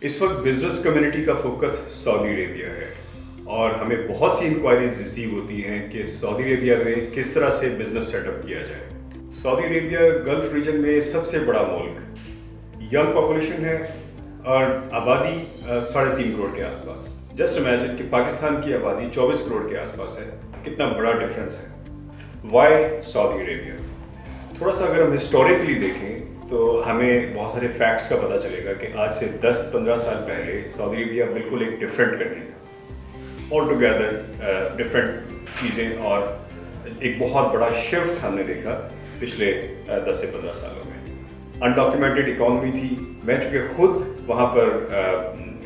इस वक्त business community का फोकस सऊदी अरेबिया है और हमें बहुत सी इंक्वायरीज रिसीव होती हैं कि सऊदी अरेबिया में किस तरह से बिजनेस सेटअप किया जाए। सऊदी अरेबिया गल्फ रीजन में सबसे बड़ा मुल्क, यंग पॉपुलेशन है और आबादी 3.5 करोड़ के आसपास। जस्ट इमेजिन कि पाकिस्तान की आबादी 24 करोड़ के आसपास है, कितना बड़ा डिफरेंस है। Why Saudi Arabia? थोड़ा सा अगर हम हिस्टोरिकली देखें तो हमें बहुत सारे फैक्ट्स का पता चलेगा कि आज से 10-15 साल पहले सऊदी अरेबिया बिल्कुल एक डिफरेंट कंट्री था, ऑल टुगेदर डिफरेंट चीज़ें, और एक बहुत बड़ा शिफ्ट हमने देखा पिछले 10 से 15 सालों में। अनडॉक्यूमेंटेड इकॉनमी थी। मैं चूँकि खुद वहाँ पर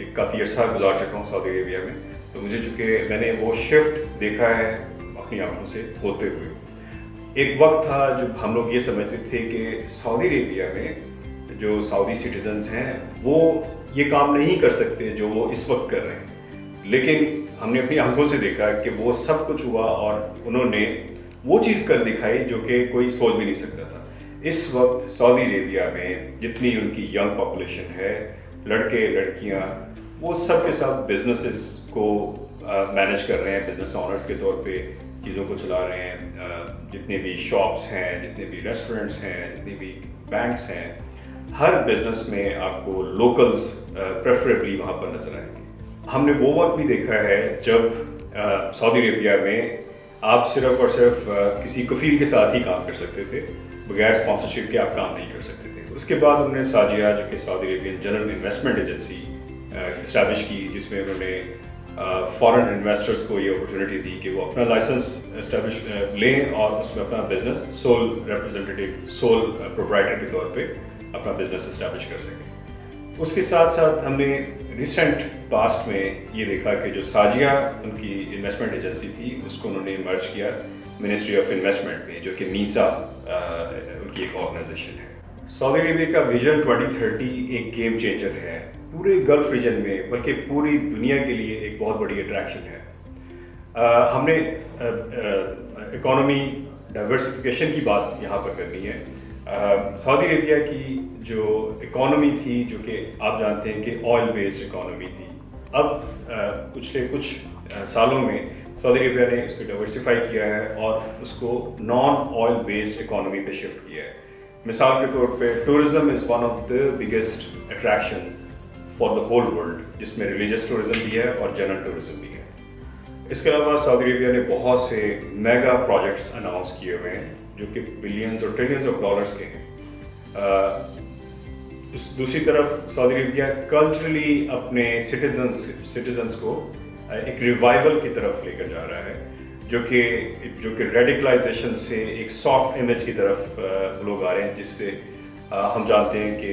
एक काफ़ी अर्सा गुजार चुका हूँ सऊदी अरेबिया में, तो मुझे चूँकि मैंने वो शिफ्ट देखा है अपनी आंखों से होते हुए। एक वक्त था जब हम लोग ये समझते थे कि सऊदी अरेबिया में जो सऊदी सिटीजन्स हैं वो ये काम नहीं कर सकते जो वो इस वक्त कर रहे हैं, लेकिन हमने अपनी आंखों से देखा कि वो सब कुछ हुआ और उन्होंने वो चीज़ कर दिखाई जो कि कोई सोच भी नहीं सकता था। इस वक्त सऊदी अरेबिया में जितनी उनकी यंग पॉपुलेशन है, लड़के लड़कियां, वो सब के सब बिजनेसेस को मैनेज कर रहे हैं, बिजनेस ऑनर्स के तौर पे चीज़ों को चला रहे हैं। जितने भी शॉप्स हैं, जितने भी रेस्टोरेंट्स हैं, जितने भी बैंक्स हैं, हर बिजनेस में आपको लोकल्स प्रेफरेबली वहाँ पर नजर आएंगे। हमने वो वक्त भी देखा है जब सऊदी अरेबिया में आप सिर्फ और सिर्फ किसी कफील के साथ ही काम कर सकते थे, बगैर स्पॉन्सरशिप के आप काम नहीं कर सकते थे। उसके बाद उन्होंने साजिया, जो कि Saudi Arabian general investment agency establish की, जिसमें उन्होंने फॉरेन इन्वेस्टर्स को ये अपॉर्चुनिटी दी कि वो अपना लाइसेंस इस्टेब्लिश लें और उसमें अपना business sole representative, sole proprietor के तौर पे अपना बिजनेस इस्टेब्लिश कर सकें। उसके साथ साथ हमने रिसेंट पास्ट में ये देखा कि जो साजिया उनकी इन्वेस्टमेंट एजेंसी थी, उसको उन्होंने मर्ज किया मिनिस्ट्री ऑफ इन्वेस्टमेंट में, जो कि मीसा उनकी एक ऑर्गेनाइजेशन है। सऊदी अरेबिया का विजन 2030 एक गेम चेंजर है पूरे गल्फ रीजन में, बल्कि पूरी दुनिया के लिए एक बहुत बड़ी अट्रैक्शन है। हमने इकोनॉमी डाइवर्सिफिकेशन की बात यहाँ पर करनी है। सऊदी अरेबिया की जो इकोनॉमी थी, जो कि आप जानते हैं कि ऑयल बेस्ड इकोनॉमी थी, अब पिछले कुछ सालों में सऊदी अरेबिया ने इसको डाइवर्सिफाई किया है और उसको नॉन ऑयल बेस्ड इकोनॉमी पे शिफ्ट किया है। मिसाल के तौर पे tourism is one of the biggest attraction for the whole world, जिसमें रिलीजियस टूरिज्म भी है और जनरल टूरिज्म भी है। इसके अलावा सऊदी अरेबिया ने बहुत से मेगा प्रोजेक्ट्स अनाउंस किए हुए हैं जो कि बिलियंस और ट्रिलियंस ऑफ डॉलर्स के हैं। दूसरी तरफ सऊदी अरेबिया कल्चरली अपने सिटीजन्स को एक रिवाइवल की तरफ लेकर जा रहा है, जो कि रेडिकलाइजेशन से एक सॉफ्ट इमेज की तरफ लोग आ रहे हैं, जिससे हम जानते हैं कि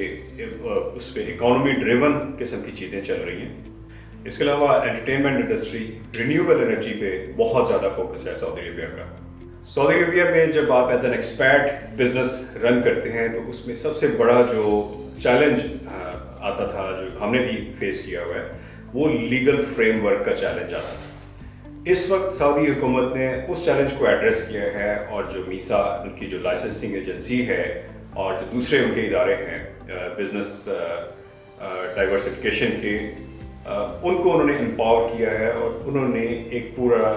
उस पर इकोनॉमी ड्रिवन किस्म की चीज़ें चल रही हैं। इसके अलावा एंटरटेनमेंट इंडस्ट्री, रिन्यूएबल एनर्जी पे बहुत ज़्यादा फोकस है सऊदी अरेबिया का। सऊदी अरेबिया में जब आप as an expat business run करते हैं तो उसमें सबसे बड़ा जो चैलेंज आता था, जो हमने भी फेस किया हुआ है, वो लीगल फ्रेमवर्क का चैलेंज आता था। इस वक्त सऊदी हुकूमत ने उस चैलेंज को एड्रेस किया है और जो मीसा उनकी जो लाइसेंसिंग एजेंसी है और जो दूसरे उनके इदारे हैं बिजनेस डाइवर्सिफिकेशन के, उनको उन्होंने एम्पावर किया है और उन्होंने एक पूरा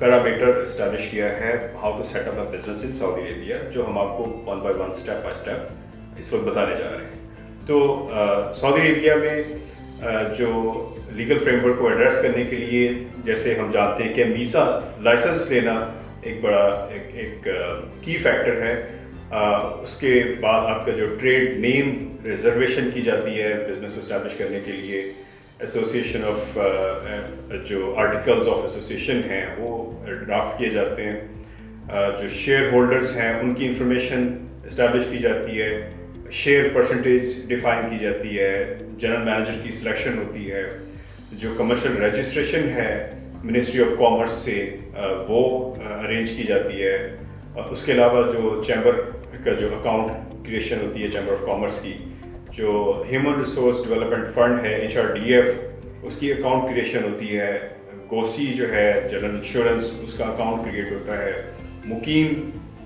पैरामीटर इस्टेब्लिश किया है how to set up a business in Saudi Arabia, जो हम आपको one by one, step by step इस वक्त बताने जा रहे हैं। तो सऊदी अरेबिया में जो लीगल फ्रेमवर्क को एड्रेस करने के लिए, जैसे हम जानते हैं कि मीसा लाइसेंस लेना एक बड़ा एक की फैक्टर है। उसके बाद आपका जो ट्रेड नेम रिजर्वेशन की जाती है बिजनेस इस्टेब्लिश करने के लिए, एसोसिएशन ऑफ जो आर्टिकल्स ऑफ एसोसिएशन हैं वो ड्राफ्ट किए जाते हैं। जो शेयर होल्डर्स हैं उनकी इंफॉर्मेशन इस्टेब्लिश की जाती है, शेयर परसेंटेज डिफाइन की जाती है, जनरल मैनेजर की सिलेक्शन होती है, जो कमर्शियल रजिस्ट्रेशन है मिनिस्ट्री ऑफ कॉमर्स से वो अरेंज की जाती है। और उसके अलावा जो चैम्बर का जो अकाउंट क्रिएशन होती है चैम्बर ऑफ कॉमर्स की, जो ह्यूमन रिसोर्स डेवलपमेंट फंड है HRDF, उसकी अकाउंट क्रिएशन होती है। गोसी जो है जनरल इंश्योरेंस, उसका अकाउंट क्रिएट होता है। मुकीम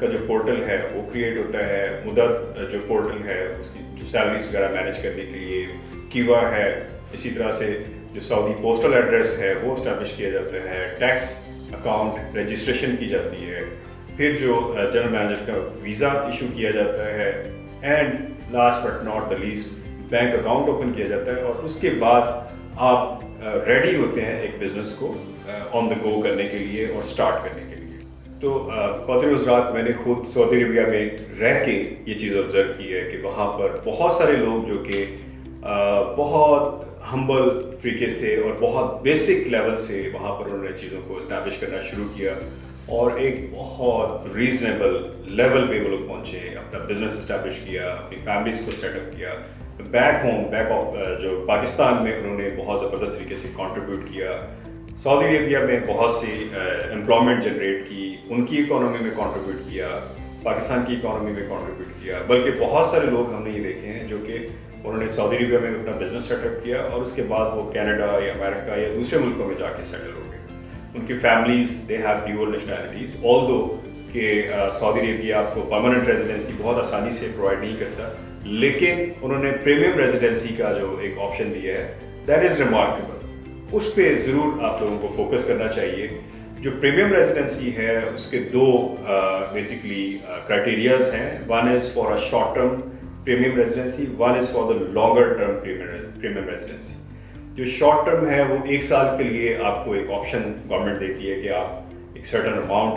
का जो पोर्टल है वो क्रिएट होता है। मुदत जो पोर्टल है उसकी जो सैलरीज वगैरह मैनेज करने के लिए, कीवा है, इसी तरह से जो सऊदी पोस्टल एड्रेस है वो इस्टेब्लिश किया जाता है, टैक्स अकाउंट रजिस्ट्रेशन की जाती है, फिर जो जनरल मैनेजर का वीज़ा इशू किया जाता है, and last but not the least bank account open किया जाता है, और उसके बाद आप रेडी होते हैं एक बिज़नेस को ऑन द गो करने के लिए और स्टार्ट करने के लिए। तो ख़वातीन हज़रात, मैंने खुद सऊदी अरबिया में रह के ये चीज़ ऑब्ज़र्व की है कि वहाँ पर बहुत सारे लोग जो कि बहुत हम्बल तरीके से और बहुत बेसिक लेवल से वहाँ पर उन्होंने चीज़ों को इस्टेब्लिश करना शुरू किया और एक बहुत रीज़नेबल लेवल पे वो लोग पहुँचे, अपना बिजनेस इस्टेब्लिश किया, अपनी फैमिलीज़ को सेटअप किया। बैक होम, बैक ऑफ जो पाकिस्तान में उन्होंने बहुत ज़बरदस्त तरीके से कंट्रीब्यूट किया, सऊदी अरेबिया में बहुत सी एम्प्लॉयमेंट जनरेट की, उनकी इकोनॉमी में कंट्रीब्यूट किया, पाकिस्तान की इकोनॉमी में कंट्रीब्यूट किया। बल्कि बहुत सारे लोग हमने ये देखे हैं जो कि उन्होंने सऊदी अरेबिया में अपना बिजनेस सेटअप किया और उसके बाद वो कनाडा या अमेरिका या दूसरे मुल्कों में जाके सेटल हो गए। उनकी families they have dual nationalities, although कि सऊदी अरेबिया आपको परमानेंट रेजिडेंसी बहुत आसानी से प्रोवाइड नहीं करता, लेकिन उन्होंने प्रीमियम रेजिडेंसी का जो एक ऑप्शन दिया है, दैट इज़ रिमार्केबल। उस पर ज़रूर आप लोगों को फोकस करना चाहिए। जो प्रीमियम रेजिडेंसी है उसके दो बेसिकली क्राइटेरियाज हैं। One is for a short term premium residency, one is for the longer term premium residency. जो शॉर्ट टर्म है वो 1 साल के लिए आपको एक ऑप्शन गवर्नमेंट देती है कि आप एक सर्टन अमाउंट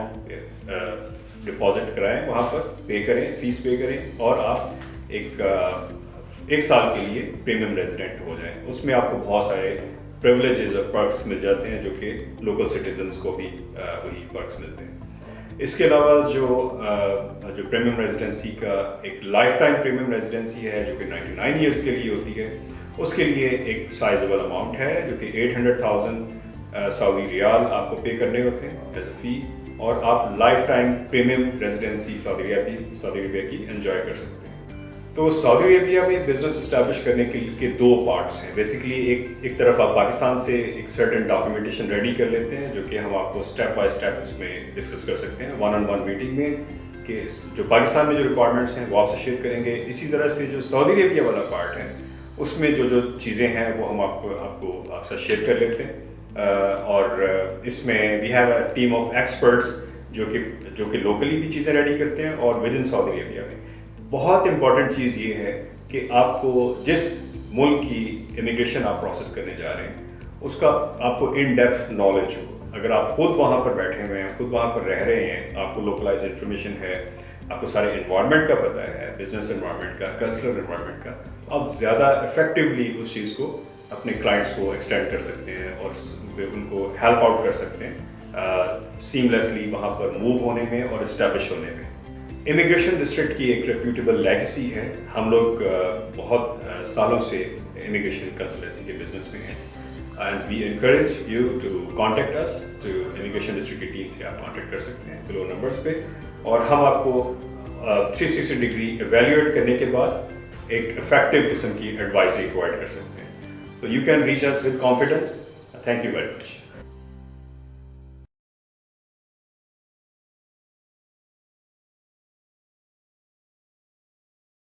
डिपॉजिट कराएं, वहाँ पर पे करें, फीस पे करें और आप एक साल के लिए प्रीमियम रेजिडेंट हो जाएं। उसमें आपको बहुत सारे प्रिविलेजेस और पर्क्स मिल जाते हैं जो कि लोकल सिटीजन्स को भी वही पर्क्स मिलते हैं। इसके अलावा जो प्रीमियम रेजिडेंसी का एक लाइफ टाइम प्रीमियम रेजिडेंसी है जो कि 99 ईयर्स के लिए होती है, उसके लिए एक साइजेबल अमाउंट है जो कि 800,000 सऊदी रियाल आपको पे करने होते हैं एज अ फी, और आप life time premium residency Saudi Arabia की एंजॉय कर सकते हैं। तो सऊदी अरेबिया में बिजनेस इस्टेब्लिश करने के 2 पार्ट्स हैं। बेसिकली एक तरफ आप पाकिस्तान से एक सर्टेन डॉक्यूमेंटेशन रेडी कर लेते हैं जो कि हम आपको स्टेप बाय स्टेप इसमें डिस्कस कर सकते हैं वन-ऑन-वन मीटिंग में, कि जो पाकिस्तान में जो रिक्वायरमेंट्स हैं वो आपसे शेयर करेंगे। इसी तरह से जो सऊदी अरेबिया वाला पार्ट है उसमें जो चीज़ें हैं वो हम आपसे शेयर कर लेते हैं, और इसमें we have a team of experts जो कि लोकली भी चीज़ें रेडी करते हैं और विद इन सऊदी अरेबिया में। बहुत इंपॉर्टेंट चीज़ ये है कि आपको जिस मुल्क की इमिग्रेशन आप प्रोसेस करने जा रहे हैं उसका आपको इन डेप्थ नॉलेज हो। अगर आप खुद वहाँ पर बैठे हुए हैं, खुद वहाँ पर रह रहे हैं, आपको लोकलाइज इन्फॉर्मेशन है, आपको सारे इन्वायरमेंट का पता है, बिजनेस इन्वायरमेंट का, कल्चरल इन्वायरमेंट का, आप ज़्यादा इफेक्टिवली उस चीज़ को अपने क्लाइंट्स को एक्सटेंड कर सकते हैं और उनको हेल्प आउट कर सकते हैं सीमलेसली वहाँ पर मूव होने में और इस्टेब्लिश होने में। इमिग्रेशन डिस्ट्रिक्ट की एक रेप्यूटेबल लेगेसी है। हम लोग बहुत सालों से इमिग्रेशन कंसल्टेंसी के बिजनेस में हैं, and we encourage you to contact us. तो इमिग्रेशन डिस्ट्रिक्ट की टीम से आप कॉन्टेक्ट कर सकते हैं बिलो नंबर्स पे, और हम आपको 360 डिग्री एवेल्यूएट करने के बाद एक इफेक्टिव किस्म की एडवाइजरी प्रोवाइड कर सकते हैं। तो you can reach us with confidence. Thank you very much.